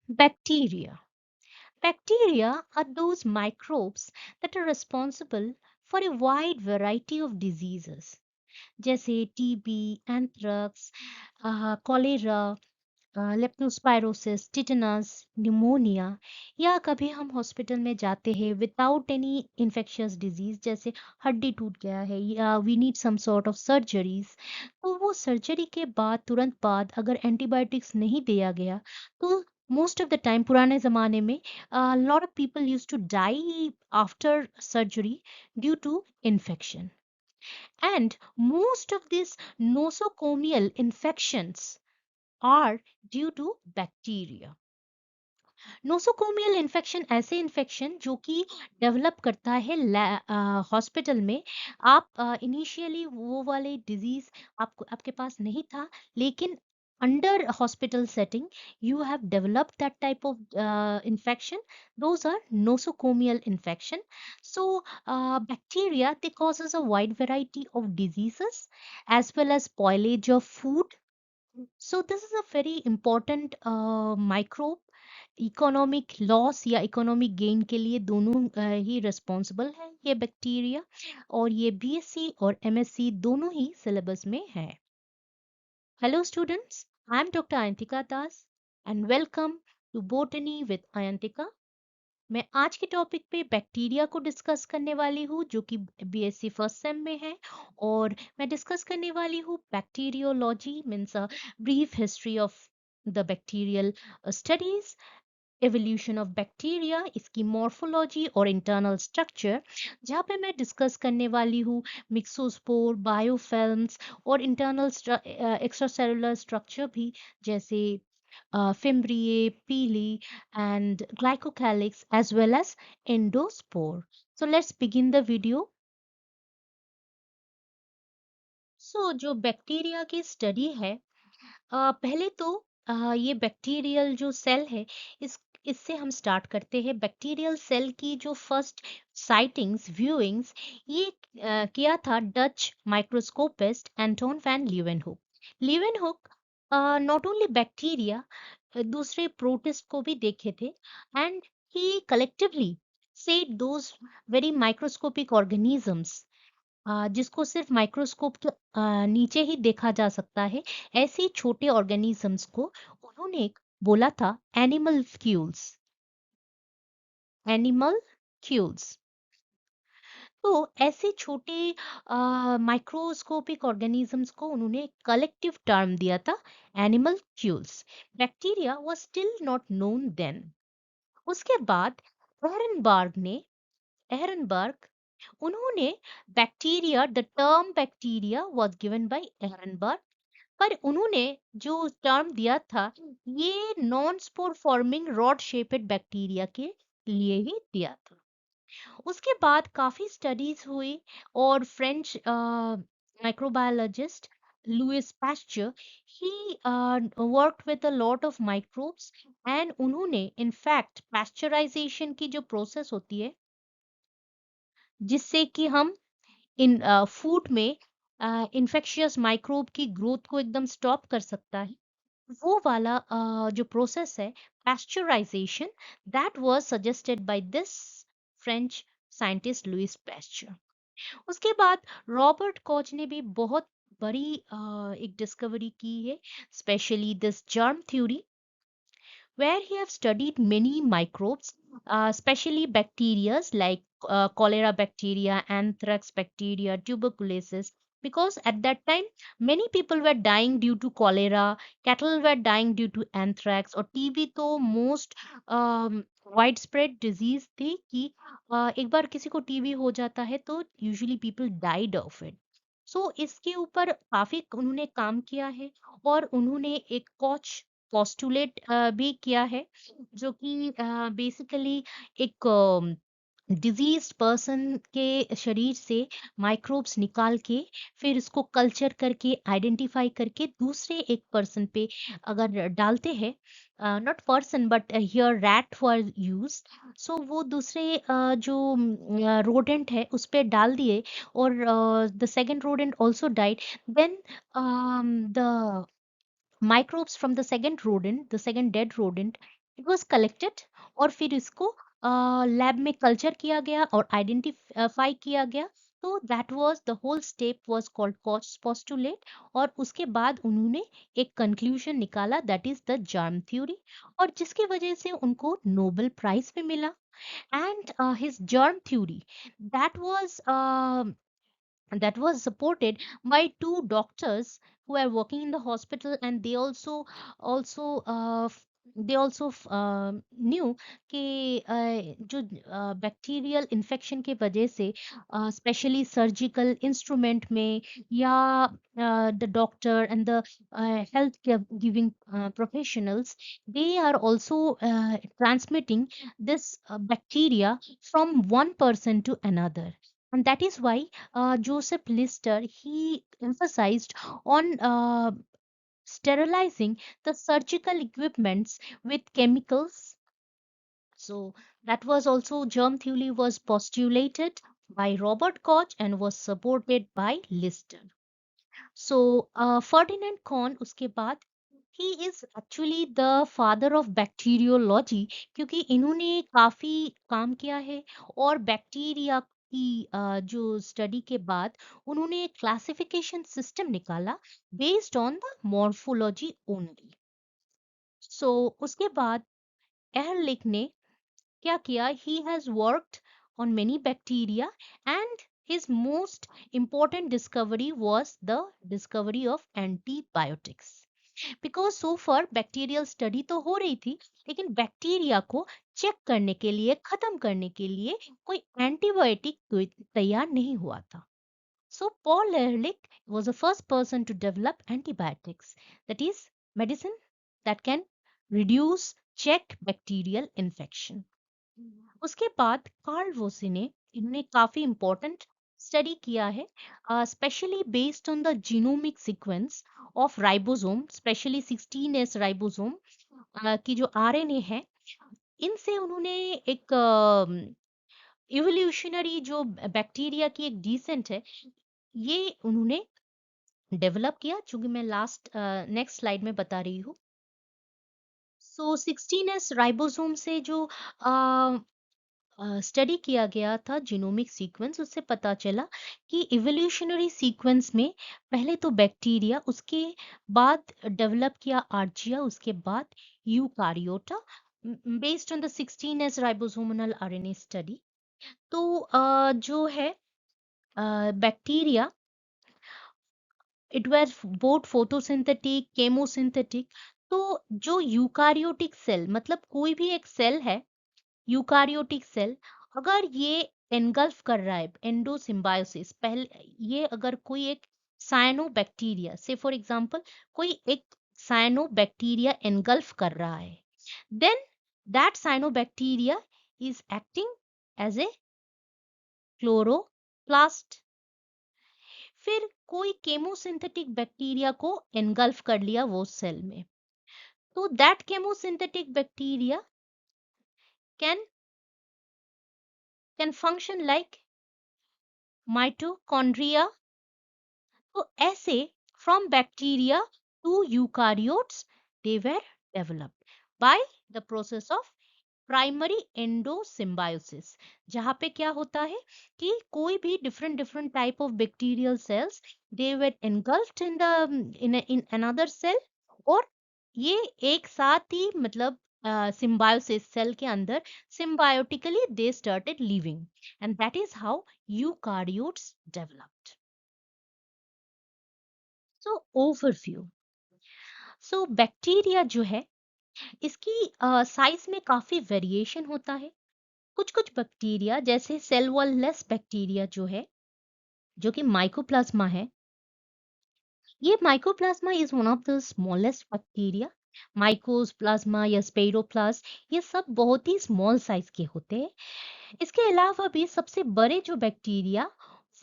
Bacteria. Bacteria are those microbes that are responsible for a wide variety of diseases जैसे TB, anthrax, cholera, leptospirosis, tetanus, pneumonia या कभी हम hospital में जाते हैं विदाउट एनी इन्फेक्शियस डिजीज जैसे हड्डी टूट गया है या we need some sort of surgeries तो वो सर्जरी के बाद तुरंत बाद अगर एंटीबायोटिक्स नहीं दिया गया तो मोस्ट ऑफ द टाइम पुराने ज़माने में lot of people use to die after surgery due to infection and most of these nosocomial infections are due to bacteria. Nosocomial infection ऐसे इन्फेक्शन जो कि डेवलप करता है हॉस्पिटल में आप इनिशियली वो वाले डिजीज आपको आपके पास नहीं था लेकिन under hospital setting you have developed that type of infection. Those are nosocomial infection. So bacteria, they causes a wide variety of diseases as well as spoilage of food. So this is a very important microbe. Economic loss या economic gain के लिए दोनों ही responsible है ये bacteria और ये BSc और MSc दोनों ही सिलेबस में है. Hello students, I am doctor Ayantika Das and welcome to botany with Ayantika. मैं आज के टॉपिक पे बैक्टीरिया को डिस्कस करने वाली हूँ जो कि बीएससी फर्स्ट सेम में है और मैं डिस्कस करने वाली हूँ bacteriology means a brief history of the bacterial studies, evolution of bacteria, इसकी मॉर्फोलॉजी और इंटरनल स्ट्रक्चर, जहाँ पे मैं डिस्कस करने वाली हूँ मिक्सोस्पोर, बायोफिल्म्स और इंटरनल एक्स्ट्रासेलुलर स्ट्रक्चर भी जैसे फिम्ब्रिए, पीली and glycocalyx as well as endospore. So let's begin the video. So जो बैक्टीरिया की स्टडी है पहले तो ये बैक्टीरियल जो सेल है इससे हम स्टार्ट करते हैं. बैक्टीरियल सेल की जो फर्स्ट साइटिंग्स व्यूइंग्स ये किया था Dutch microscopist Anton van Leeuwenhoek. Leeuwenhoek not only bacteria दूसरे प्रोटिस्ट को भी देखे थे and he collectively said those very microscopic organisms जिसको सिर्फ माइक्रोस्कोप के नीचे ही देखा जा सकता है, ऐसे छोटे ऑर्गेनिजम्स को उन्होंने बोला था एनिमल क्यूल्स. तो ऐसे छोटे माइक्रोस्कोपिक ऑर्गेनिजम्स को उन्होंने कलेक्टिव टर्म दिया था animalcules. Bacteria was still not known then. उसके बाद एहरनबर्ग उन्होंने bacteria the term bacteria was given by Ehrenberg, पर उन्होंने जो टर्म दिया था ये non spore forming rod shaped bacteria के लिए ही दिया था. उसके बाद काफी स्टडीज हुई और फ्रेंच माइक्रोबायोलॉजिस्ट लुइस पास्चर ही worked with a lot of microbes and उन्होंने इनफैक्ट पास्चराइजेशन की जो प्रोसेस होती है जिससे कि हम इन फूड में इन्फेक्शियस माइक्रोब की ग्रोथ को एकदम स्टॉप कर सकता है, वो वाला जो प्रोसेस है pasteurization, that was suggested by this French scientist Louis Pasteur. उसके बाद रॉबर्ट कॉच ने भी बहुत बड़ी एक डिस्कवरी की है, specially this germ theory where he have studied many microbes, especially bacteria like cholera bacteria, anthrax bacteria, tuberculosis. Because at that time, many people were dying due to cholera, cattle were dying due to anthrax, और TB तो most widespread disease थी कि एक बार किसी को TB हो जाता है तो usually people died of it. सो इसके ऊपर काफी उन्होंने काम किया है और उन्होंने एक कॉच पोस्टुलेट भी किया है जो कि बेसिकली एक डिजीज्ड पर्सन के शरीर से माइक्रोब्स निकाल के फिर इसको कल्चर करके आइडेंटिफाई करके दूसरे एक पर्सन पे अगर डालते हैं, not person but here rat for use, so वो दूसरे जो रोडेंट है उस पे डाल दिए और the second rodent also died, then the microbes from the second dead rodent it was collected और फिर इसको लैब में कल्चर किया गया और आइडेंटिफाई किया गया। तो that was the whole step was called Koch's postulate. और उसके बाद उन्होंने एक कंक्लूजन निकाला, that is the germ theory, और जिसकी वजह से उनको नोबेल प्राइज भी मिला। And his germ theory that was uh, that was supported by two doctors who were working in the hospital, and they also knew कि जो बैक्टीरियल इन्फेक्शन के वजह से स्पेशली सर्जिकल इंस्ट्रूमेंट में या the doctor and the health giving professionals, they are also transmitting this bacteria from one person to another. And that is why Joseph Lister, he emphasized on sterilizing the surgical equipments with chemicals. So that was also germ theory was postulated by Robert Koch and was supported by Lister. So Ferdinand Kohn उसके बाद he is actually the father of bacteriology, क्योंकि इन्होंने काफी काम किया है और bacteria की जो स्टडी के बाद उन्होंने एक क्लासिफिकेशन सिस्टम निकाला based on the morphology only. So उसके बाद एहरलिख ने क्या किया, he has worked on many bacteria, and his most important discovery was the discovery of antibiotics. Because so far bacterial study तो हो रही थी, लेकिन बैक्टीरिया को चेक करने के लिए, खत्म करने के लिए कोई एंटीबायोटिक तैयार नहीं हुआ था। So Paul Ehrlich was the first person to develop antibiotics, that is medicine that can reduce check bacterial infection. उसके बाद कार्ल वोसी ने, इन्होंने काफी इंपॉर्टेंट स्टडी किया है, specially based on the genomic sequence of ribosome, specially 16S ribosome की जो RNA है, इनसे उन्होंने एक इवोल्यूशनरी जो बैक्टीरिया की एक डिसेंट है, ये उन्होंने डेवलप किया, चूंकि मैं लास्ट नेक्स्ट स्लाइड में बता रही हूँ। सो 16S राइबोसोम से जो स्टडी किया गया था जीनोमिक सीक्वेंस, उससे पता चला कि इवोल्यूशनरी सीक्वेंस में पहले तो बैक्टीरिया, उसके बाद डेवलप किया आर्चिया, उसके बाद eukaryota, based on the 16S ribosomal RNA study. तो जो है bacteria, it was both photosynthetic chemosynthetic. तो जो यूकारियोटिक सेल, मतलब कोई भी एक सेल है यूकारियोटिक सेल, अगर ये एनगल्फ कर रहा है एंडोसिम्बायोसिस, पहले ये अगर कोई एक साइनोबैक्टीरिया से फॉर एग्जांपल कोई एक साइनोबैक्टीरिया एनगल्फ कर रहा है, then that cyanobacteria is acting as a chloroplast. फिर कोई केमोसिंथेटिक बैक्टीरिया को एनगल्फ कर लिया वो सेल में, तो that chemosynthetic bacteria can function like mitochondria. तो ऐसे from bacteria to eukaryotes they were developed by the process of primary endosymbiosis, जहां पे क्या होता है कि कोई भी different different type of bacterial cells, they were engulfed in another cell, और ये एक साथ ही, मतलब सिम्बायोसिस सेल के अंदर symbiotically they started living, and that is how eukaryotes developed. So overview. So bacteria जो है, इसकी साइज में काफी वेरिएशन होता है। कुछ कुछ बैक्टीरिया जैसे सेल वॉल लेस बैक्टीरिया जो है, जो कि माइकोप्लाज्मा है, ये mycoplasma is one of the smallest bacteria. Mycoplasma या स्पेरोप्लास्ट, ये सब बहुत ही स्मॉल साइज के होते हैं। इसके अलावा भी सबसे बड़े जो बैक्टीरिया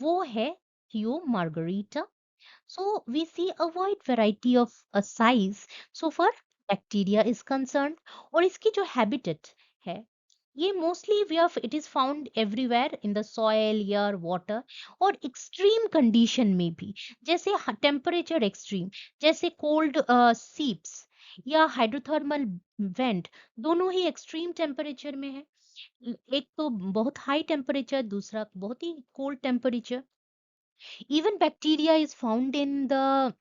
वो है थियो margarita. So we see a wide variety of a size so far bacteria is concerned, और इसकी जो habitat है, ये mostly it is found everywhere in the soil, air, water, और extreme condition में भी, जैसे temperature extreme, जैसे cold seeps, या हाइड्रोथर्मल वेंट, दोनों ही एक्सट्रीम टेम्परेचर में है। एक तो बहुत हाई टेम्परेचर, दूसरा बहुत ही cold temperature. Even bacteria is found in the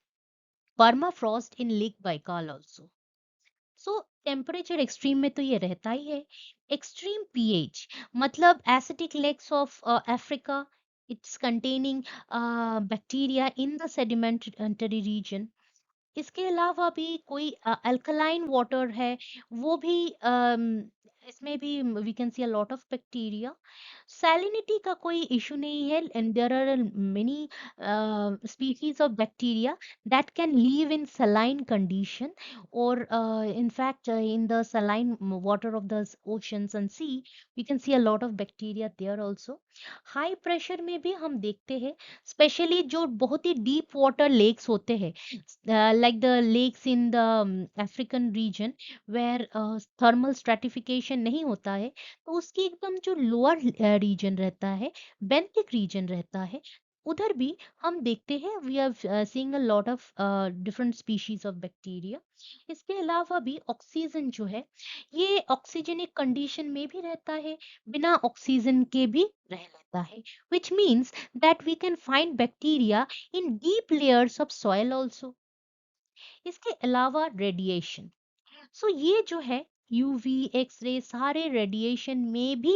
permafrost in Lake Baikal also. So temperature extreme में तो ये रहता ही है। एक्सट्रीम पीएच मतलब acidic lakes of Africa, its containing bacteria in the sedimentary region. इसके अलावा भी कोई अल्कलाइन वाटर है, वो भी इसमें भी we can see a lot of bacteria. Salinity का कोई इशू नहीं है, and there are many species of bacteria that can live in saline condition, or in fact in the saline water of the oceans and sea we can see a lot of bacteria there also. High pressure में भी हम देखते हैं, specially जो बहुत ही deep water lakes होते हैं, like the lakes in the African region where thermal stratification नहीं होता है, तो उसकी एकदम जो लोअर रीजन रहता है, बेंथिक रीजन रहता है, उधर भी हम देखते हैं we are seeing a lot of different species of bacteria. इसके अलावा भी ऑक्सीजन जो है, ये ऑक्सीजनिक कंडीशन में भी रहता है, बिना ऑक्सीजन के भी रह लेता है, which means that we can find bacteria in deep layers of soil also. इसके अलावा रेडिएशन, सो ये जो है यूवी एक्सरे सारे रेडिएशन में भी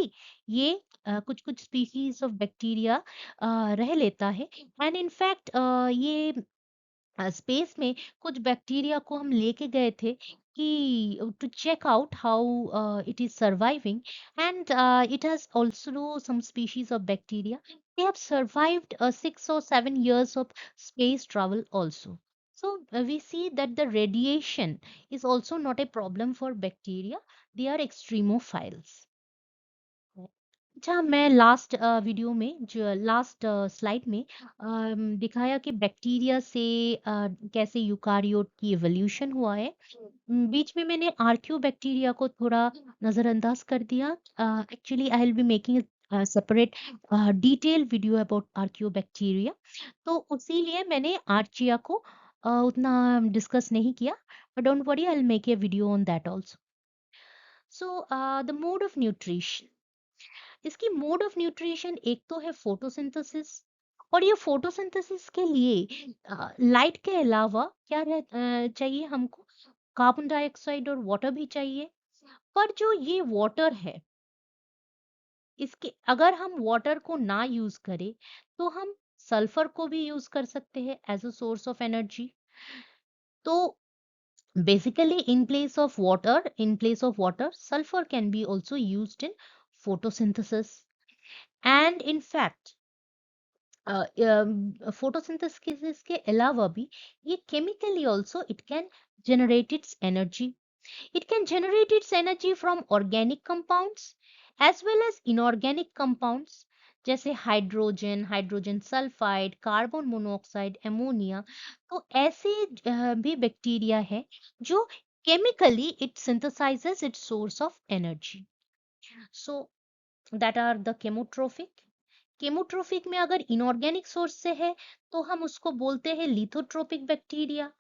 ये कुछ कुछ स्पीशीज ऑफ बैक्टीरिया रह लेता है। एंड इनफैक्ट ये स्पेस में कुछ बैक्टीरिया को हम लेके गए थे कि to check out how it is surviving, and it has also some species of bacteria, they have survived 6 or 7 years of space travel also. So we see that the radiation is also not a problem for bacteria, they are extremophiles. अच्छा, मैं last video में जो last slide में दिखाया कि bacteria से कैसे eukaryote की एवोल्यूशन हुआ है। बीच में मैंने आर्कियो बैक्टीरिया को थोड़ा नजरअंदाज कर दिया। Actually I will be making separate detail video about archaeo bacteria, तो उसीलिए मैंने आर्चिया को उतना डिस्कस नहीं किया, but don't worry, I will make a video on that also. So the mode of nutrition, इसकी मोड ऑफ न्यूट्रिशन एक तो है फोटोसिंथेसिस, और ये फोटोसिंथेसिस के लिए लाइट के अलावा क्या चाहिए हमको, कार्बन डाइऑक्साइड और वाटर भी चाहिए। पर जो ये वाटर है, इसके अगर हम वाटर को ना यूज करें तो हम सल्फर को भी यूज कर सकते हैं as a source of energy. तो basically in place of water sulfur can be also used in photosynthesis, and in fact photosynthesis के अलावा भी ये chemically also it can generate its energy. It can generate its energy from organic compounds as well as inorganic compounds, जैसे hydrogen, hydrogen sulphide, carbon monoxide, ammonia. तो ऐसे भी bacteria है जो chemically it synthesises its source of energy. So that are the chemotrophic. Chemotrophic में अगर inorganic source से है तो हम उसको बोलते हैं लिथोट्रोपिक बैक्टीरिया,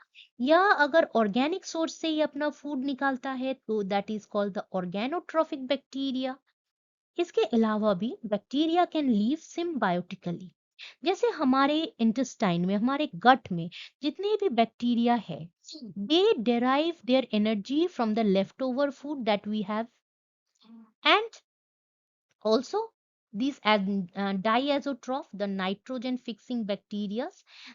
या अगर ऑर्गेनिक सोर्स से ही अपना फूड निकालता है तो that is called the organotrophic bacteria. इसके अलावा भी बैक्टीरिया कैन लीव सिम्बायोटिकली, जैसे हमारे इंटेस्टाइन में, हमारे गट में जितने भी बैक्टीरिया है, दे derive their energy from the leftover food that we have, and also, these diazotroph, the nitrogen fixing bacteria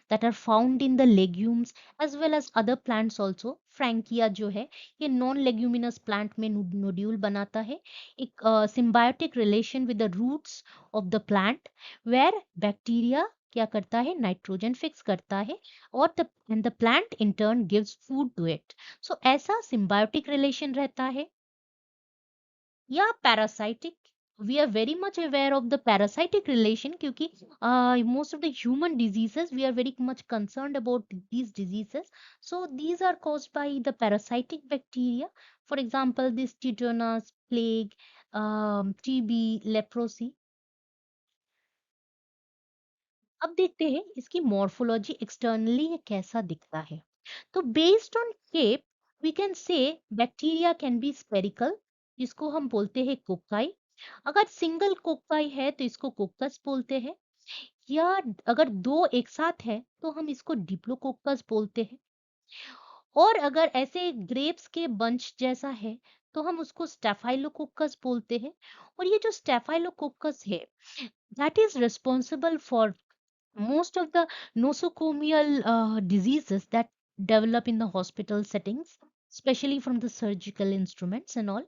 that are found in the legumes as well as other plants also. Frankia जो है ये non leguminous plant में nodule बनाता है, एक symbiotic relation with the roots of the plant where bacteria क्या करता है, नाइट्रोजन फिक्स करता है, और the plant in turn gives food to it. So ऐसा symbiotic relation रहता है। या parasitic, we are very much aware of the parasitic relation, क्योंकि most of the human diseases we are very much concerned about these diseases, so these are caused by the parasitic bacteria. For example this tetanus, plague, TB, leprosy. अब देखते हैं इसकी morphology externally ये कैसा दिखता है। तो based on shape we can say bacteria can be spherical, जिसको हम बोलते हैं कोकाई। अगर सिंगल कोकाई है तो इसको कोकस बोलते हैं, या अगर दो एक साथ है तो हम इसको डिप्लोकोकस बोलते हैं। और अगर ऐसे ग्रेप्स के बंच जैसा है तो हम उसको स्टेफाइलोकोकस बोलते हैं। और ये जो स्टेफाइलोकोकस है, that is responsible for most of the nosocomial diseases that develop in the hospital settings, especially from the surgical instruments and all.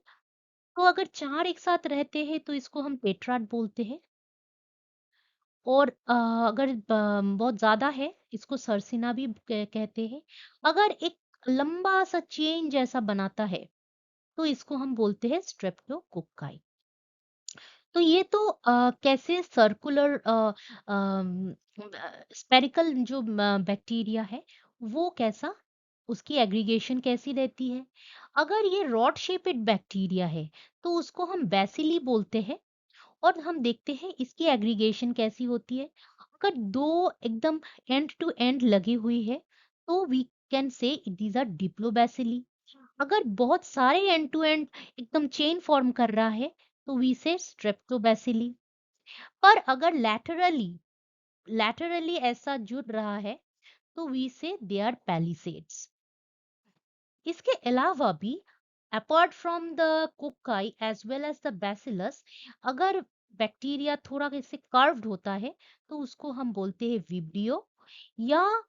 तो अगर चार एक साथ रहते हैं तो इसको हम टेट्राड बोलते हैं। और अगर बहुत ज्यादा है इसको सरसिना भी कहते हैं। अगर एक लंबा सा चेन जैसा बनाता है तो इसको हम बोलते हैं स्ट्रेप्टोकोकाई। तो ये तो कैसे सर्कुलर स्पेरिकल जो बैक्टीरिया है वो कैसा, उसकी एग्रीगेशन कैसी रहती है। अगर ये रॉड शेपेड बैक्टीरिया है तो उसको हम बैसिली बोलते हैं। और हम देखते हैं इसकी एग्रीगेशन कैसी होती है। अगर दो एकदम एंड टू एंड लगी हुई है तो we can say these are diplobacilli. अगर बहुत सारे एंड टू एंड एकदम चेन फॉर्म कर रहा है तो वी से स्ट्रेप्टोबैसिली। पर अगर लैटरली ऐसा जुड़ रहा है तो वी से दे आर पैलिसेड्स। इसके अलावा भी apart from the cocci as well as the bacillus, अगर बैक्टीरिया थोड़ा ऐसे कर्व्ड होता है तो उसको हम बोलते हैं विब्रियो, या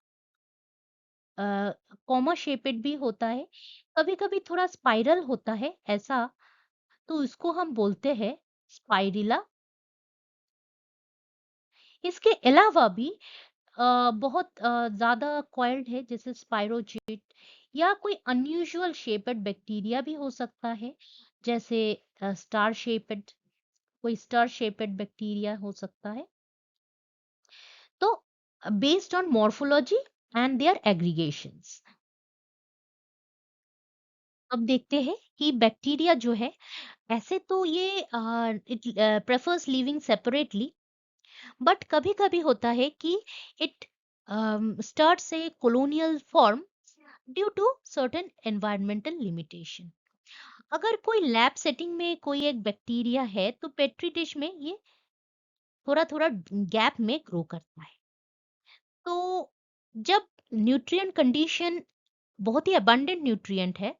कॉमा शेपेड भी होता है, कभी कभी थोड़ा स्पाइरल होता है ऐसा, तो इसको हम बोलते हैं स्पाइरिला। इसके अलावा भी बहुत ज्यादा कॉइल्ड है जैसे स्पाइरोजीट, या कोई अनयूजुअल शेपेड बैक्टीरिया भी हो सकता है, जैसे स्टार शेपेड, कोई स्टार शेपेड बैक्टीरिया हो सकता है। तो based on morphology and their aggregations, अब देखते हैं कि बैक्टीरिया जो है, ऐसे तो ये it prefers living separately, but कभी कभी होता है कि it starts a colonial form due to certain environmental limitation। अगर कोई लैब सेटिंग में कोई एक बैक्टीरिया है तो पेट्री डिश में ये थोड़ा थोड़ा गैप में ग्रो करता है। तो जब न्यूट्रिएंट कंडीशन बहुत ही अबंडेंट न्यूट्रिएंट है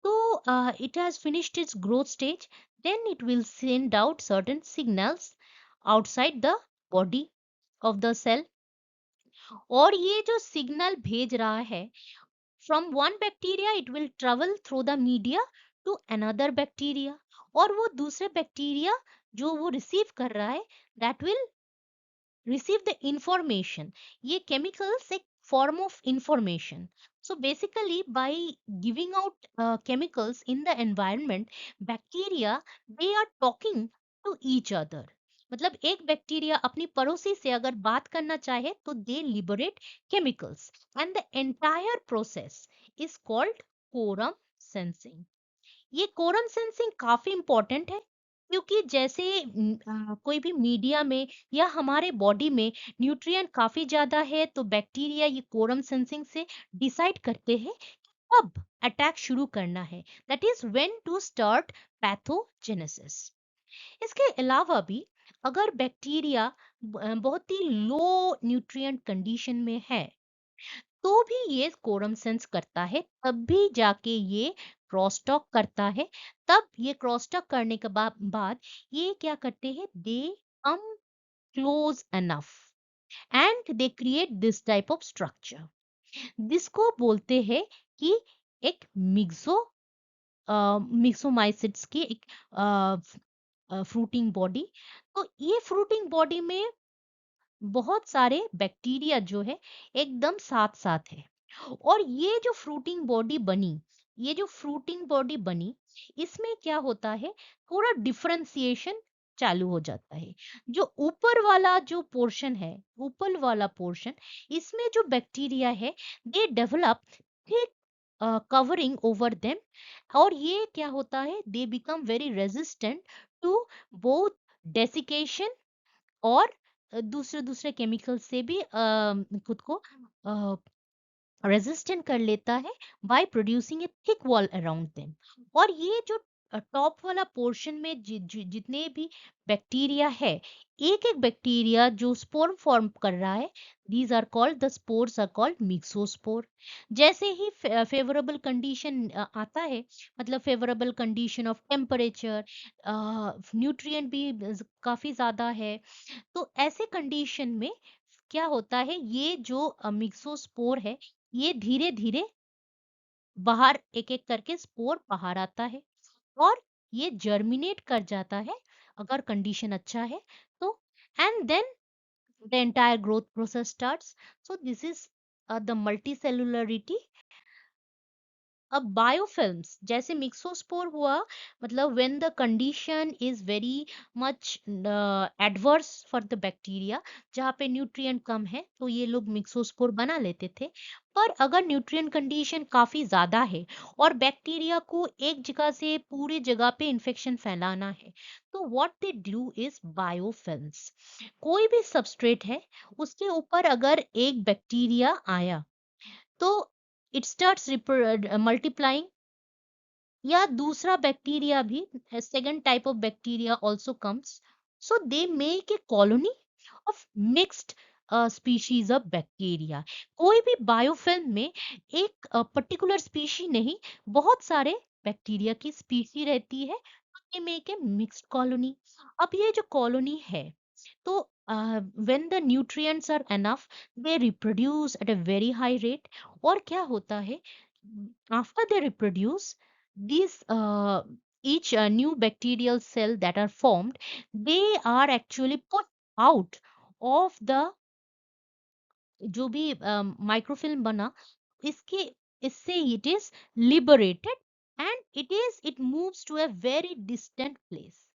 तो it has finished its growth stage, then it will send out certain signals outside the body of the cell. और ये जो सिग्नल भेज रहा है, from one bacteria it will travel through the media to another bacteria, और वो दूसरे bacteria जो वो रिसीव कर रहा है that will receive the information। ये chemicals एक form of information। So basically by giving out chemicals in the environment, bacteria they are talking to each other। मतलब एक बैक्टीरिया अपनी पड़ोसी से अगर बात करना चाहे तो they liberate chemicals, and the entire process is called quorum sensing। ये कोरम सेंसिंग काफी इंपॉर्टेंट है, क्योंकि जैसे कोई भी मीडिया में या हमारे बॉडी में न्यूट्रिएंट काफी ज्यादा है तो बैक्टीरिया ये कोरम सेंसिंग से डिसाइड करते हैं कब अटैक शुरू करना है, that is when to start pathogenesis. इसके अलावा भी अगर बैक्टीरिया बहुत ही लो न्यूट्रिएंट कंडीशन में है तो भी ये कोरम सेंस करता है, तब भी जाके ये क्रॉसटॉक करता है। तब ये क्रॉसटॉक करने के बाद ये क्या करते हैं, they come close enough and they create this type of structure. जिसको बोलते हैं कि एक मिक्सोमाइसिट्स की एक फ्रूटिंग बॉडी। तो ये फ्रूटिंग बॉडी में बहुत सारे बैक्टीरिया जो है एकदम साथ साथ है। और ये जो फ्रूटिंग बॉडी बनी, इसमें क्या होता है, थोड़ा डिफरेंशिएशन चालू हो जाता है। जो ऊपर वाला पोर्शन, इसमें जो बैक्टीरिया है they develop thick covering over them. और ये क्या होता है, they become very resistant to both desiccation और दूसरे दूसरे केमिकल से भी खुद को रेजिस्टेंट कर लेता है by producing A thick wall around them. और ये जो टॉप वाला पोर्शन में जितने भी बैक्टीरिया है, एक एक बैक्टीरिया जो स्पोर फॉर्म कर रहा है, these are called the spores are called myxospore. जैसे ही फेवरेबल कंडीशन आता है, मतलब favourable condition of temperature, nutrient भी काफी ज्यादा है, तो ऐसे कंडीशन में क्या होता है, ये जो मिक्सोस्पोर है, ये धीरे धीरे बाहर एक एक करके स्पोर बाहर आता है और ये जर्मिनेट कर जाता है अगर कंडीशन अच्छा है तो। And then the entire growth process starts. So this is the multicellularity. अब बायोफिल्म्स जैसे मिक्सोस्पोर हुआ, मतलब when the condition is very much adverse for the bacteria, जहाँ पे न्यूट्रिएंट कम है, तो ये लोग मिक्सोस्पोर बना लेते थे। पर अगर न्यूट्रिएंट कंडीशन काफी ज्यादा है और बैक्टीरिया को एक जगह से पूरी जगह पे इन्फेक्शन फैलाना है, तो what they do is biofilms. कोई भी सबस्ट्रेट है, उसके ऊपर अगर एक बैक्टीरिया आया तो इट स्टार्ट्स मल्टीप्लाइंग, या दूसरा बैक्टीरिया भी, second type of bacteria also comes, so they make a colony of mixed species of bacteria. कोई भी बायोफिल्म में एक पर्टिकुलर स्पीशी नहीं, बहुत सारे बैक्टीरिया की स्पीशी रहती है, they make a mixed colony. अब ये जो कॉलोनी है, तो when the nutrients are enough, they reproduce at a very high rate। और क्या होता है, after they reproduce, these each new bacterial cell that are formed, they are actually put out of the जो भी microfilm बना, इसके इससे it is liberated and it moves to a very distant place.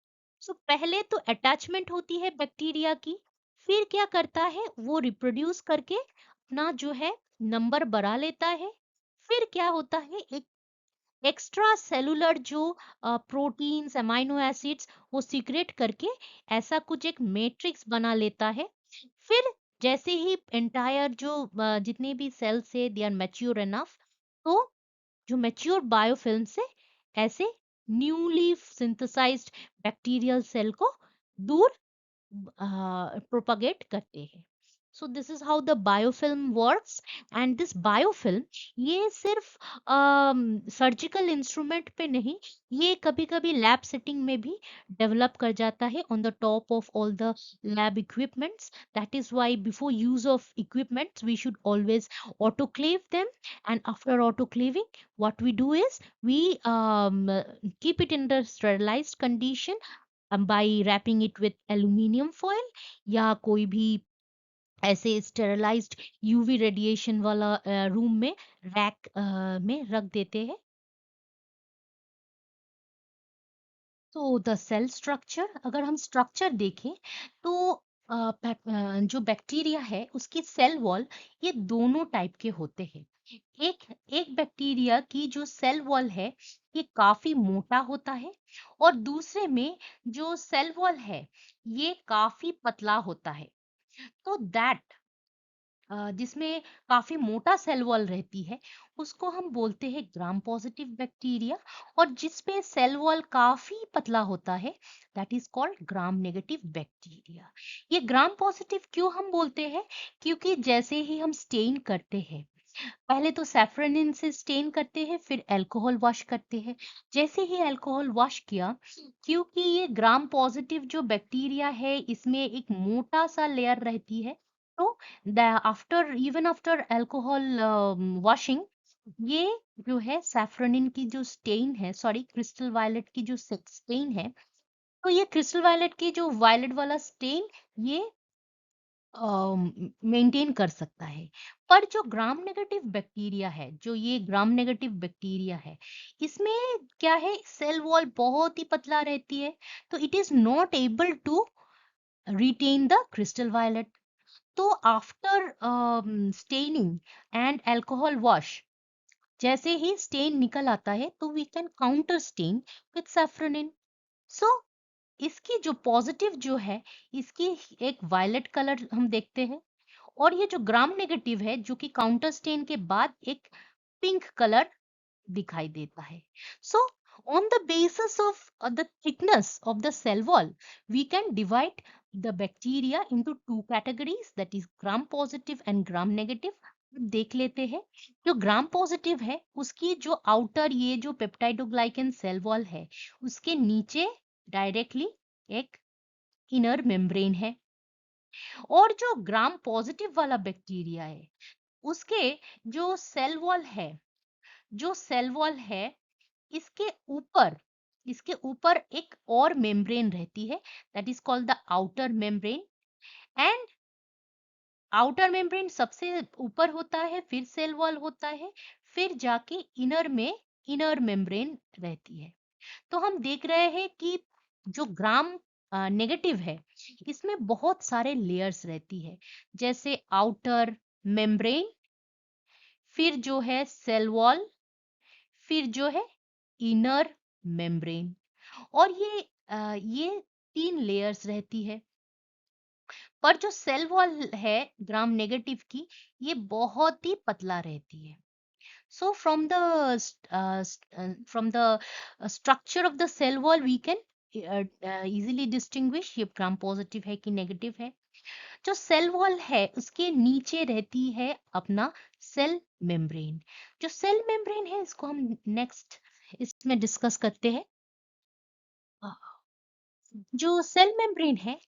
So पहले तो attachment होती है bacteria की, फिर क्या करता है, वो रिप्रोड्यूस करके अपना जो है नंबर बढ़ा लेता है। फिर क्या होता है, एक एक्स्ट्रा सेलुलर जो प्रोटीन्स, अमाइनो एसिड्स, वो सीक्रेट करके ऐसा कुछ एक मैट्रिक्स बना लेता है। फिर जैसे ही एंटायर जो जितने भी सेल्स है, दे आर मैच्योर इनफ, तो जो मैच्योर बायोफिल्म से ऐसे न्यूली सिंथेसाइज्ड बैक्टीरियल सेल को दूर प्रोपागेट करते हैं। सो this is how the biofilm works. And this biofilm, ये सिर्फ सर्जिकल इंस्ट्रूमेंट पे नहीं, ये कभी कभी लैब सेटिंग में भी डेवलप कर जाता है on the top of all the lab equipments. That is why before use of equipments we should always autoclave them, and after autoclaving what we do is we keep it in the sterilized condition by wrapping it with aluminium foil, या कोई भी ऐसे sterilised UV radiation वाला room में rack में रख देते हैं। तो द सेल स्ट्रक्चर, अगर हम स्ट्रक्चर देखें तो जो बैक्टीरिया है उसकी सेल वॉल, ये दोनों टाइप के होते हैं। एक एक बैक्टीरिया की जो सेल वॉल है, ये काफी मोटा होता है, और दूसरे में जो सेल वॉल है, ये काफी पतला होता है। तो दैट जिसमें काफी मोटा सेल वॉल रहती है, उसको हम बोलते हैं ग्राम पॉजिटिव बैक्टीरिया। और जिसपे सेल वॉल काफी पतला होता है, that is called gram negative bacteria. ये ग्राम पॉजिटिव क्यों हम बोलते हैं, क्योंकि जैसे ही हम स्टेन करते हैं, पहले तो सैफरनिन से स्टेन करते हैं, फिर अल्कोहल वॉश करते हैं। जैसे ही अल्कोहल वॉश किया, क्योंकि ये ग्राम पॉजिटिव जो बैक्टीरिया है, इसमें एक मोटा सा लेयर रहती है, तो the after even after alcohol washing, ये जो है सैफरनिन की जो स्टेन है, सॉरी क्रिस्टल वायलेट की जो स्टेन है, तो ये क्रिस्टल वायलेट की जो वायलेट वाला स्टेन, ये मेंटेन कर सकता है। पर जो ग्राम नेगेटिव बैक्टीरिया है, जो ये ग्राम नेगेटिव बैक्टीरिया है, इसमें क्या है, सेल वॉल बहुत ही पतला रहती है, तो it is not able to retain the crystal violet. तो after staining and alcohol wash, जैसे ही स्टेन निकल आता है, तो we can counter stain with safranin. So इसकी जो पॉजिटिव जो है, इसकी एक वायलेट कलर हम देखते हैं, और ये जो ग्राम नेगेटिव है जो कि काउंटर स्टेन के बाद एक पिंक कलर दिखाई देता है. So on the basis of the thickness of the cell wall, we can divide the bacteria into two categories, that is gram positive and gram negative. देख लेते हैं. जो ग्राम पॉजिटिव है उसकी जो आउटर ये जो पेप्टाइडोग्लाइकन सेल वॉल है उसके नीचे डायरेक्टली एक इनर मेम्ब्रेन है. और जो ग्राम पॉजिटिव वाला बैक्टीरिया है उसके जो सेल वॉल है जो सेल वॉल है इसके ऊपर इसके ऊपर एक और मेम्ब्रेन रहती है, that is called the outer membrane. And outer membrane सबसे ऊपर होता है, फिर सेल वॉल होता है, फिर जाके इनर में इनर मेम्ब्रेन रहती है. तो हम देख रहे हैं कि जो ग्राम नेगेटिव है इसमें बहुत सारे लेयर्स रहती है, जैसे आउटर मेम्ब्रेन, फिर जो है सेल वॉल, फिर जो है इनर मेम्ब्रेन. और ये 3 लेयर्स रहती है. पर जो सेल वॉल है ग्राम नेगेटिव की ये बहुत ही पतला रहती है. So from the structure of the cell wall we can easily distinguish ये ग्राम पॉजिटिव है कि नेगेटिव है. जो सेल वॉल है उसके नीचे रहती है अपना सेल मेम्ब्रेन. जो सेल मेम्ब्रेन है इसको हम नेक्स्ट इसमें डिस्कस करते हैं. अ, जो सेल मेम्ब्रेन है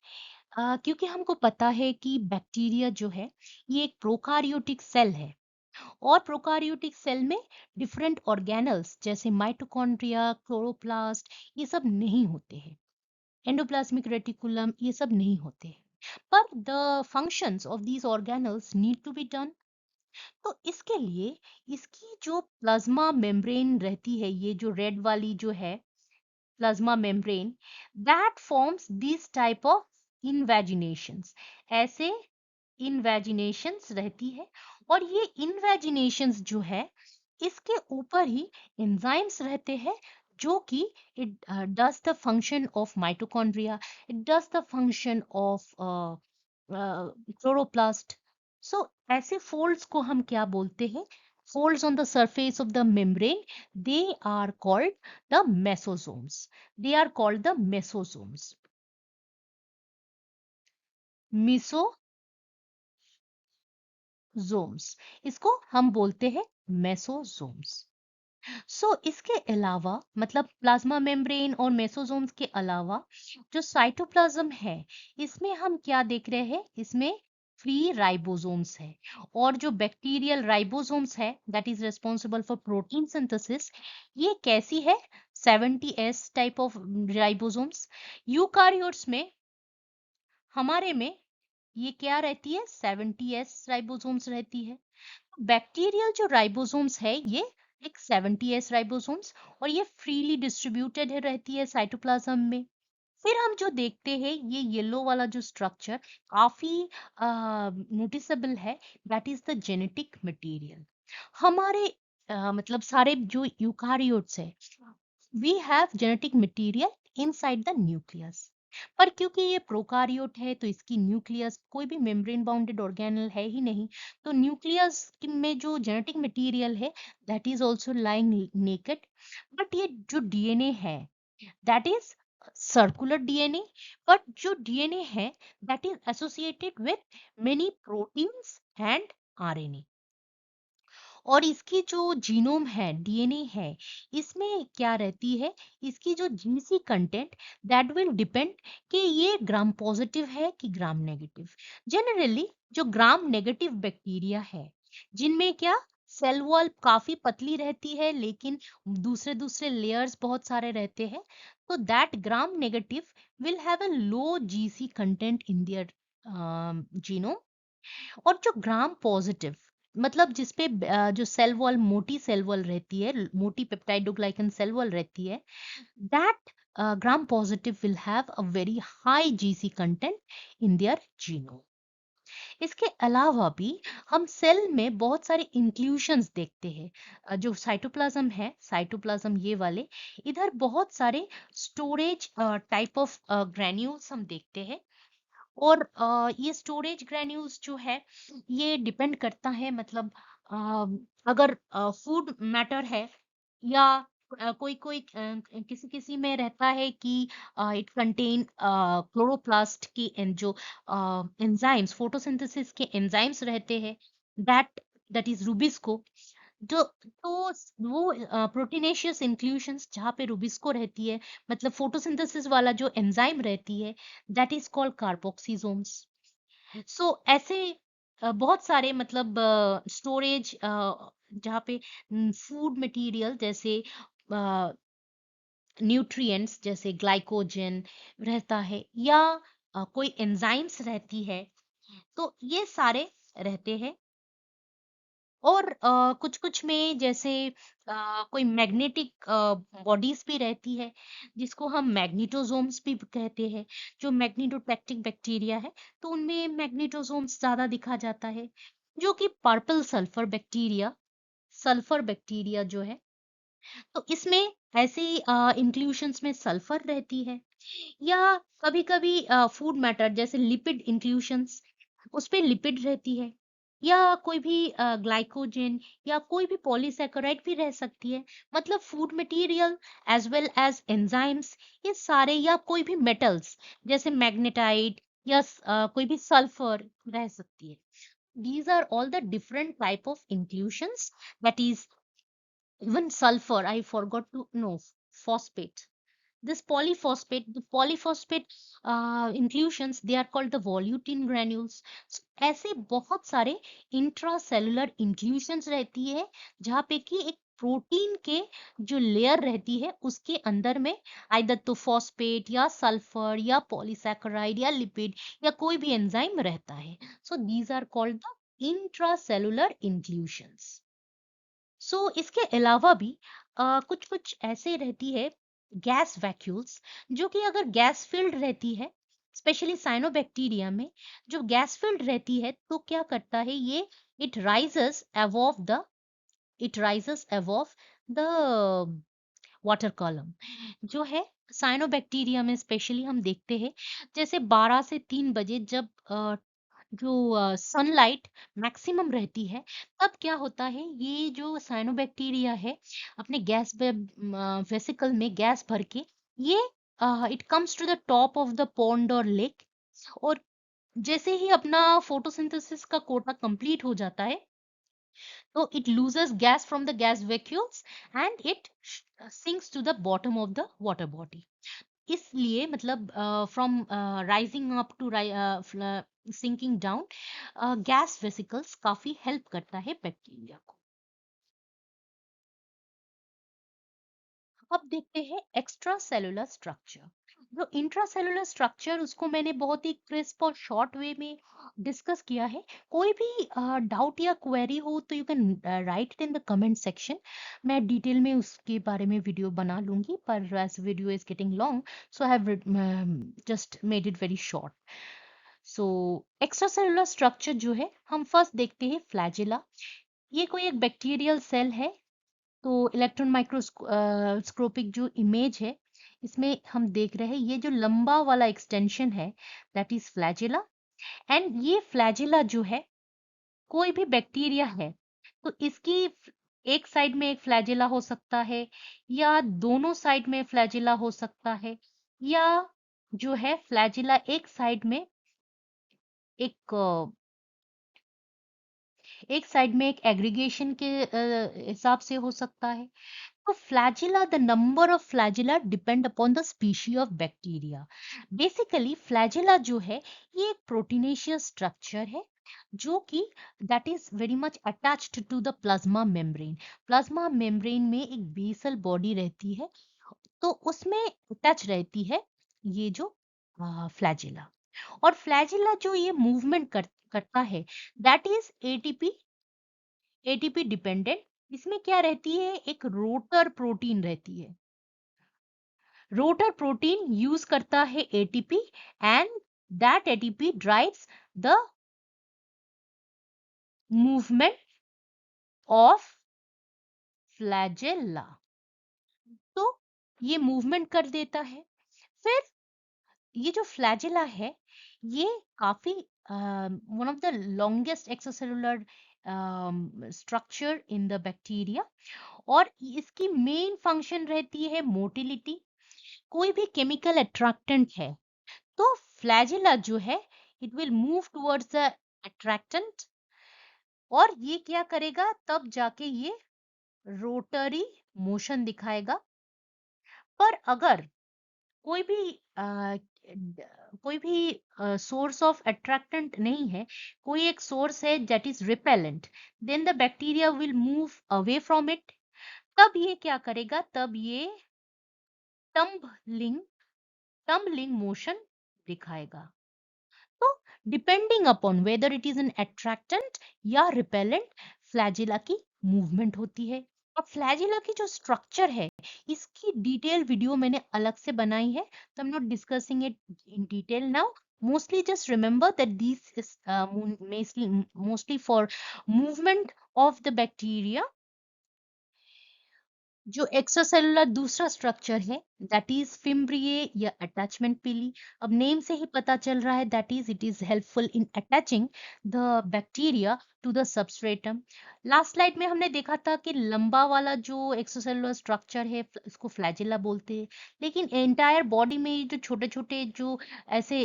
क्योंकि हमको पता है कि बैक्टीरिया जो है ये एक प्रोकारियोटिक सेल है. और प्रोकारियोटिक सेल में डिफरेंट ऑर्गेनल्स जैसे माइटोकॉन्ड्रिया, क्लोरोप्लास्ट ये सब नहीं होते हैं. एंडोप्लाज्मिक रेटिकुलम ये सब नहीं होते हैं. पर the functions of these organelles need to be done. तो इसके लिए इसकी जो प्लाज्मा मेम्ब्रेन रहती है, ये जो रेड वाली जो है plasma membrane that forms these type of invaginations. ऐसे invaginations रहती है. और ये invaginations जो है इसके ऊपर ही enzymes रहते हैं जो कि it does the function of mitochondria, it does the function of chloroplast. So ऐसे folds को हम क्या बोलते हैं? Folds on the surface of the membrane, they are called the mesosomes. They are called the mesosomes. Mesosomes. इसको हम बोलते हैं mesosomes. इसके अलावा मतलब प्लाज्मा मेम्ब्रेन और मेसोसोम्स के अलावा जो साइटोप्लाज्म है इसमें हम क्या देख रहे हैं? इसमें फ्री राइबोसोम्स है. और जो बैक्टीरियल राइबोसोम्स है that is responsible for protein synthesis, ये कैसी है? 70S type of ribosomes. Eukaryotes में हमारे में ये क्या रहती है? 70S राइबोसोम्स रहती है. बैक्टीरियल जो राइबोसोम्स है ये एक 70S राइबोसोम्स और ये फ्रीली डिस्ट्रीब्यूटेड है रहती है साइटोप्लाज्म में. फिर हम जो देखते हैं ये येलो वाला जो स्ट्रक्चर काफी नोटिसेबल है, that is the genetic material. हमारे मतलब सारे जो यूकारियोट्स है we have genetic material inside the nucleus. पर क्योंकि ये प्रोकारियोट है तो इसकी न्यूक्लियस कोई भी मेम्ब्रेन बाउंडेड ऑर्गेनल है ही नहीं. तो न्यूक्लियस में जो जेनेटिक मटेरियल है that is also lying naked. But ये जो डीएनए है that is circular DNA. But जो डीएनए है that is associated with many proteins and RNA. और इसकी जो जीनोम है डीएनए है इसमें क्या रहती है? इसकी जो GC content that will depend कि ये ग्राम पॉजिटिव है कि ग्राम नेगेटिव. जनरली जो ग्राम नेगेटिव बैक्टीरिया है जिनमें क्या सेल वॉल काफी पतली रहती है लेकिन दूसरे दूसरे लेयर्स बहुत सारे रहते हैं, तो that gram negative will have a low GC content in their genome. और जो ग्राम पॉजिटिव मतलब जिसपे जो सेल वॉल मोटी सेल वॉल रहती है, मोटी पेप्टाइडोग्लाइकन सेल वॉल रहती है, that gram positive will have a very high GC content in their genome. इसके अलावा भी हम सेल में बहुत सारे इंक्लूशंस देखते हैं. जो साइटोप्लाज्म है, साइटोप्लाज्म ये वाले, इधर बहुत सारे स्टोरेज टाइप ऑफ ग्रैन्यूल्स हम देखते हैं. और ये स्टोरेज ग्रेन्यूल्स जो है ये डिपेंड करता है, मतलब अगर फूड मैटर है, या कोई कोई किसी किसी में रहता है कि इट कंटेन क्लोरोप्लास्ट की जो एंजाइम्स, फोटोसिंथेसिस के एंजाइम्स रहते हैं, दैट इज रूबिस्को। जो तो वो प्रोटीनेशियस इंक्लूशंस जहाँ पे रूबिस्को रहती है, मतलब फोटोसिंथेसिस वाला जो एंजाइम रहती है, दैट इज कॉल्ड कार्बोक्सिसोम्स। सो ऐसे बहुत सारे, मतलब स्टोरेज जहाँ पे फूड मटेरियल जैसे न्यूट्रिएंट्स जैसे ग्लाइकोजन रहता है, या कोई एंजाइम्स रहती है, तो ये सारे रहते हैं। और कुछ कुछ में जैसे कोई मैग्नेटिक बॉडीज भी रहती है, जिसको हम मैग्नीटोसोम्स भी कहते हैं। जो मैग्नीटोटैक्टिक बैक्टीरिया है, तो उनमें मैग्नीटोसोम्स ज्यादा दिखा जाता है, जो कि पर्पल सल्फर बैक्टीरिया जो है, तो इसमें ऐसे इंक्लूशंस में सल्फर रहती है। या कभी कभी फूड मैटर जैसे लिपिड इंक्लूशंस, उस पे लिपिड रहती है, या कोई भी ग्लाइकोजन, या कोई भी पॉलीसैकेराइड भी रह सकती है। मतलब food material as well as enzymes, ये सारे, या कोई भी मेटल्स जैसे मैग्नेटाइट, या कोई भी सल्फर रह सकती है। These are all the different type of inclusions, that is, even sulfur, I forgot to know, phosphate. This polyphosphate inclusions, they are called the volutin granules. So, ऐसे बहुत सारे इंट्रासेलुलर इंक्लूशंस रहती है, जहाँ पे कि एक प्रोटीन के जो लेयर रहती है उसके अंदर में आइदर तो फॉस्फेट, या सल्फर, या पॉलीसैकेराइड, या लिपिड, या कोई भी एंजाइम रहता है। So these are called the intracellular inclusions. So इसके अलावा भी कुछ कुछ ऐसे रहती है गैस वैक्यूल्स, जो कि अगर गैस फिल्ड रहती है, स्पेशली साइनोबैक्टीरिया में जो गैस फिल्ड रहती है, तो क्या करता है ये, it rises above the it rises above the water column जो है। साइनोबैक्टीरिया में स्पेशली हम देखते हैं, जैसे 12 से 3 बजे जब जो सनलाइट मैक्सिमम रहती है, तब क्या होता है, ये जो साइनोबैक्टीरिया है अपने गैस वेसिकल में गैस भर के, ये it comes to the top of the pond और लेक। और जैसे ही अपना फोटोसिंथेसिस का कोटा कंप्लीट हो जाता है, तो it loses gas from the gas vacuoles, and it sinks to the bottom of the water body। इसलिए मतलब from rising up to sinking down, gas vesicles काफी हेल्प करता है बैक्टीरिया को। अब देखते हैं एक्स्ट्रा सेलुलर स्ट्रक्चर। जो इंट्रासेलुलर स्ट्रक्चर, उसको मैंने बहुत ही क्रिस्प और शॉर्ट वे में डिस्कस किया है। कोई भी डाउट या क्वेरी हो तो you can write it in the comment section. मैं डिटेल में उसके बारे में वीडियो बना लूंगी, पर as video is getting long, so I have just made it very short. So extracellular structure जो है, हम फर्स्ट देखते हैं फ्लैजिला। ये कोई एक बैक्टीरियल सेल है। तो इलेक्ट्रॉन माइक्रोस्कोपिक जो इमेज है, इसमें हम देख रहे हैं ये जो लंबा वाला एक्सटेंशन है, दैट इज फ्लैजिला। एंड ये फ्लैजिला जो है, कोई भी बैक्टीरिया है, तो इसकी एक साइड में एक फ्लैजिला हो सकता है, या दोनों साइड में फ्लैजिला हो सकता है, या जो है फ्लैजिला एक एक साइड में एक एग्रीगेशन के हिसाब से हो सकता है। तो flagella, the number of flagella depend upon the species of bacteria। Basically flagella जो है, ये एक प्रोटीनेशियस स्ट्रक्चर है, जो कि that is very much attached to the plasma membrane. Plasma membrane में एक बेसल बॉडी रहती है, तो उसमें टच रहती है ये जो फ्लैजिला। और फ्लैजिला जो ये मूवमेंट करता है, दैट इज एटीपी डिपेंडेंट। इसमें क्या रहती है, एक रोटर प्रोटीन रहती है। रोटर प्रोटीन यूज करता है ATP, and that ATP drives the movement of flagella. तो ये मूवमेंट कर देता है। फिर ये जो फ्लैजिला है, ये काफी one of the longest extracellular structure in the bacteria, और इसकी मेन फंक्शन रहती है मोटिलिटी। कोई भी केमिकल अट्रैक्टेंट है तो फ्लैजिला जो है it will move towards the attractant, और ये क्या करेगा, तब जाके ये रोटरी मोशन दिखाएगा। पर अगर कोई भी कोई भी सोर्स ऑफ अट्रैक्टेंट नहीं है, कोई एक सोर्स है that is repellent, then the bacteria will move away from it. तब ये क्या करेगा, तब ये टम्बलिंग टम्बलिंग मोशन दिखाएगा। तो depending upon whether it is an attractant या रिपेलेंट, फ्लैजिला की मूवमेंट होती है। अब फ्लैजिला की जो स्ट्रक्चर है, इसकी डिटेल वीडियो मैंने अलग से बनाई है, तो I am not discussing it in detail now. Mostly just remember that this is mostly for movement of the bacteria। जो एक्स्ट्रासेलुलर दूसरा स्ट्रक्चर है दैट इज फिम्ब्रिए या अटैचमेंट पिली। अब नेम से ही पता चल रहा है that is it is helpful in attaching the bacteria to the substratum. Last slide में हमने देखा था कि लंबा वाला जो एक्स्ट्रासेलुलर स्ट्रक्चर है इसको फ्लैजिला बोलते हैं, लेकिन एंटायर बॉडी में ये जो छोटे छोटे जो ऐसे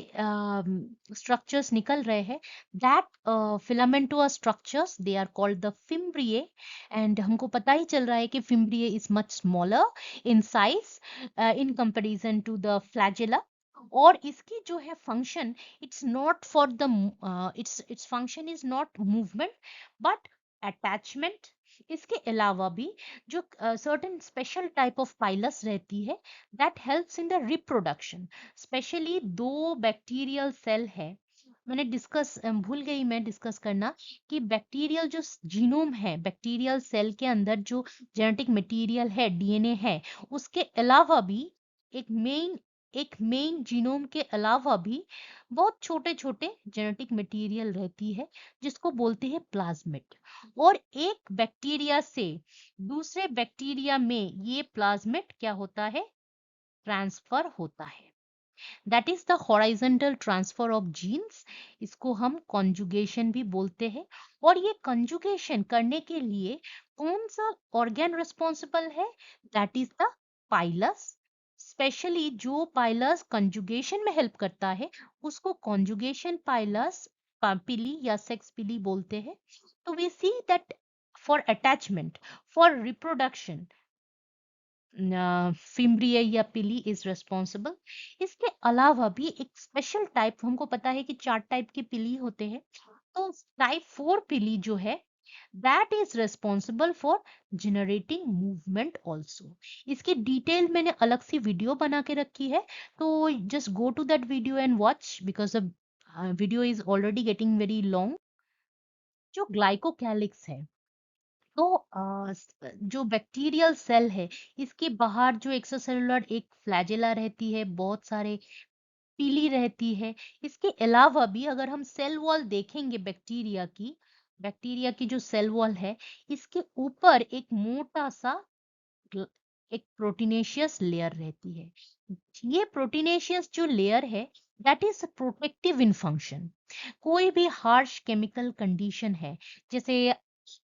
स्ट्रक्चर्स निकल रहे हैं, that filamentous structures they are called the fimbriae. And हमको पता ही चल रहा है कि fimbriae is much smaller in size in comparison to the flagella. और इसकी जो है function, it's not for the it's function is not movement but attachment. इसके अलावा भी जो certain special type of pilus रहती है that helps in the reproduction. Specially दो बैक्टीरियल सेल है, मैंने भूल गई मैं डिस्कस करना कि बैक्टीरियल जो जीनोम है, बैक्टीरियल सेल के अंदर जो जेनेटिक मटेरियल है, डीएनए है, उसके अलावा भी एक मेन जीनोम के अलावा भी बहुत छोटे छोटे जेनेटिक मटेरियल रहती है जिसको बोलते हैं प्लाज्मिड। और एक बैक्टीरिया से दूसरे बैक्टीरिया में ये प्लाज्मिड क्या होता है, ट्रांसफर होता है। That is the horizontal transfer of genes. इसको हम कॉन्जुगेशन भी बोलते हैं। और ये कॉन्जुगेशन करने के लिए कौन सा ऑर्गन रिस्पॉन्सिबल है, that is the pilus. Specially जो पाइलस कंजुगेशन में हेल्प करता है उसको कॉन्जुगेशन पाइलस पिली या सेक्स पिली बोलते हैं। तो we see that for attachment, for reproduction, fimbriae या पिली इज रिस्पॉन्सिबल। इसके अलावा भी एक स्पेशल टाइप, हमको पता है कि 4 टाइप की पिली होते हैं, तो टाइप 4 पिली जो है that is responsible for generating movement also. इसकी डिटेल मैंने अलग सी वीडियो बना के रखी है, तो just go to that video and watch because the video is already getting very long. जो ग्लाइकोकैलिक्स है, तो जो बैक्टीरियल सेल है, इसके बाहर जो एक्स्ट्रासेलुलर एक फ्लैजिला रहती है, बहुत सारे पीली रहती है। इसके अलावा भी अगर हम सेल वॉल देखेंगे बैक्टीरिया की जो सेल वॉल है, इसके ऊपर एक मोटा सा ग्ल- एक प्रोटीनेशियस लेयर रहती है। ये प्रोटीनेशियस जो लेयर है that is protective in function. कोई भी हार्श केमिकल कंडीशन है, जैसे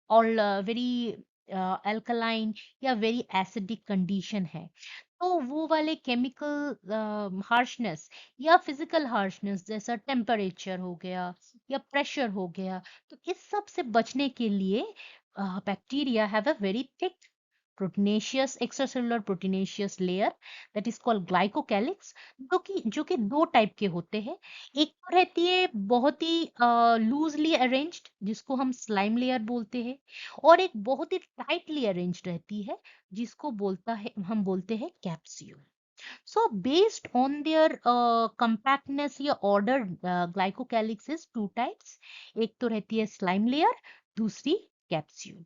और वेरी अल्कलाइन या वेरी एसिडिक कंडीशन है, तो वो वाले केमिकल हार्शनेस या फिजिकल हार्शनेस जैसा टेम्परेचर हो गया या प्रेशर हो गया, तो इस सब से बचने के लिए bacteria have a very thick proteinaceous extracellular proteinaceous layer that is called glycocalyx. जो कि दो टाइप के होते हैं। एक तो रहती है बहुत ही लूजली अरेंज्ड जिसको हम स्लाइम लेयर बोलते हैं, और एक बहुत ही टाइटली अरेंज्ड रहती है जिसको हम बोलते हैं capsule. So based on their compactness या order, glycocalyx is two types. एक तो रहती है स्लाइम लेयर, दूसरी कैप्स्यूल।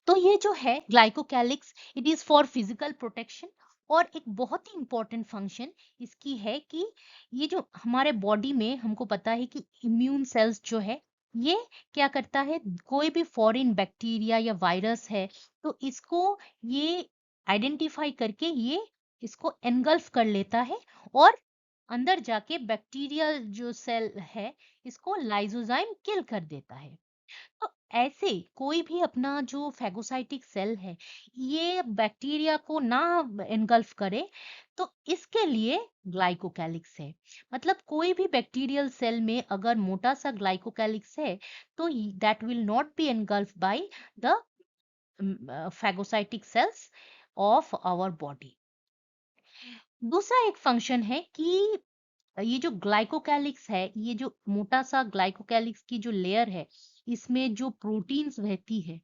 तो ये जो है glycocalyx, it is for physical protection. और एक बहुत ही इंपॉर्टेंट फंक्शन इसकी है कि ये जो हमारे बॉडी में हमको पता है कि इम्यून सेल्स जो है, ये क्या करता है, कोई भी फॉरेन बैक्टीरिया या वायरस है तो इसको ये आइडेंटिफाई करके ये इसको एनगल्फ कर लेता है और अंदर जाके बैक्टीरियल जो सेल है इसको लाइसोजाइम किल कर देता है। तो ऐसे कोई भी अपना जो फैगोसाइटिक सेल है ये बैक्टीरिया को ना एनगल्फ करे, तो इसके लिए ग्लाइकोकैलिक्स है। मतलब कोई भी बैक्टीरियल सेल में अगर मोटा सा ग्लाइकोकैलिक्स है तो that will not be engulf by the phagocytic cells of our body। दूसरा एक फंक्शन है कि ये जो ग्लाइकोकैलिक्स है, ये जो मोटा सा ग्लाइकोकैलिक्स की जो लेयर है, इसमें जो प्रोटीन्स रहती है,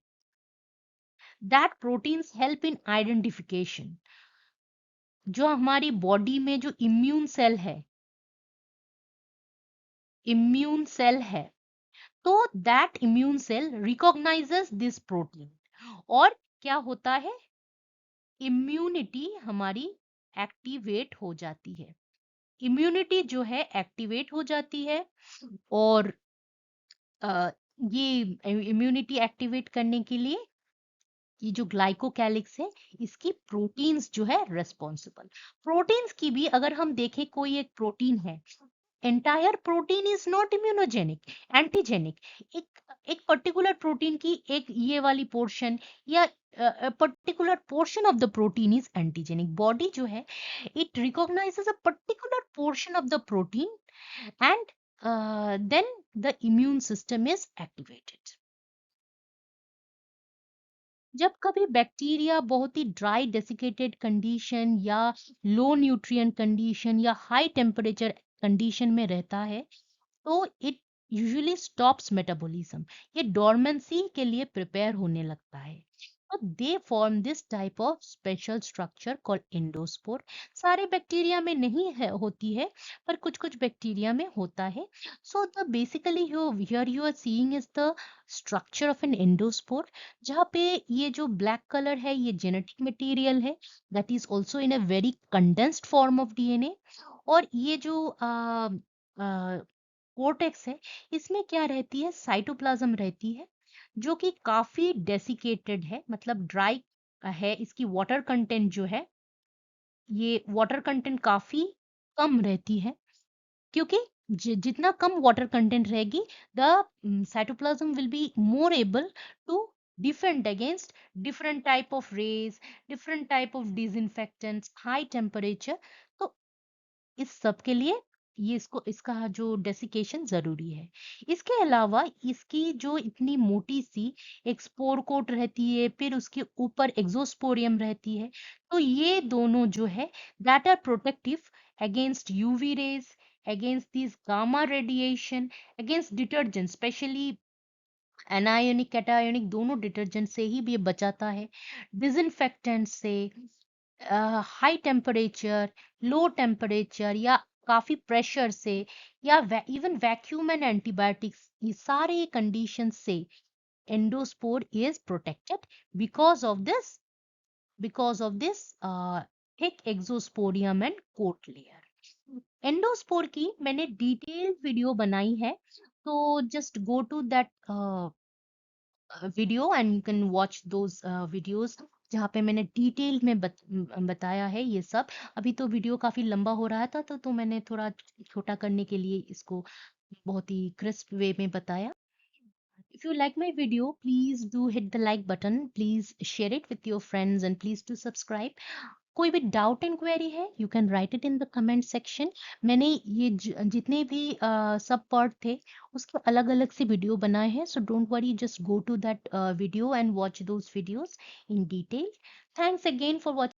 that proteins help in identification. जो हमारी बॉडी में जो इम्यून सेल है, तो that immune cell recognizes this protein, और क्या होता है, इम्यूनिटी हमारी एक्टिवेट हो जाती है। इम्यूनिटी जो है एक्टिवेट हो जाती है, और अ, ये इम्यूनिटी एक्टिवेट करने के लिए ये जो ग्लाइकोकैलिक्स है इसकी प्रोटीन्स जो है रेस्पॉन्सिबल। प्रोटीन्स की भी अगर हम देखें, कोई एक प्रोटीन है, entire protein is not immunogenic, antigenic. एक एक पर्टिकुलर प्रोटीन की एक ये वाली पोर्शन या particular portion of the protein is antigenic. Body जो है it recognizes a particular portion of the protein and then the immune system is activated. जब कभी बैक्टीरिया बहुत ही ड्राई डेसिकेटेड कंडीशन या लो न्यूट्रिएंट कंडीशन या high temperature condition में रहता है, तो इट यूजुअली स्टॉप्स मेटाबॉलिज्म। ये डोरमेंसी के लिए प्रिपेयर होने लगता है। तो they form this type of special structure called endospore. सारे बैक्टीरिया में नहीं है, होती है, पर कुछ कुछ बैक्टीरिया में होता है। So the basically here you are seeing is the structure of an endospore, जहाँ पे ये जो ब्लैक कलर है ये जेनेटिक मटेरियल है, that is also in a very condensed form of DNA. और ये जो कोर्टेक्स है, इसमें क्या रहती है, साइटोप्लाज्म रहती है, जो कि काफी डेसिकेटेड है, मतलब ड्राई है। इसकी वाटर कंटेंट जो है, ये वाटर कंटेंट काफी कम रहती है, क्योंकि जितना कम वाटर कंटेंट रहेगी, the cytoplasm will be more able to defend against different type of rays, different type of disinfectants, high temperature. तो इस सब के लिए ये इसका जो डेसिकेशन जरूरी है। इसके अलावा इसकी जो इतनी मोटी सी एक स्पोर कोट रहती है, फिर उसके ऊपर एक्सोस्पोरियम रहती है, तो ये दोनों जो है that are protective against UV rays, against this gamma radiation, against detergent, specially anionic cationic दोनों डिटर्जेंट से ही भी ये बचाता है, डिसइंफेक्टेंट से, हाई टेम्परेचर, लो टेम्परेचर या काफी प्रेशर से, या इवन वैक्यूम एंड एंटीबायोटिक्स, ये सारे कंडीशन से endospore is protected because of this, thick exosporium and coat layer. Endospore की मैंने डिटेल वीडियो बनाई है, तो just go to that video and you can watch those videos, जहाँ पे मैंने डिटेल में बताया है ये सब। अभी तो वीडियो काफी लंबा हो रहा था, तो मैंने थोड़ा छोटा करने के लिए इसको बहुत ही क्रिस्प वे में बताया। If you like my video, please do hit the like button. Please share it with your friends and please do subscribe. कोई भी डाउट एंड क्वेरी है, you can write it in the comment section. मैंने ये जितने भी सब part थे उसके अलग अलग से वीडियो बनाए हैं, so don't worry, just go to that video and watch those videos in detail. Thanks again for watching.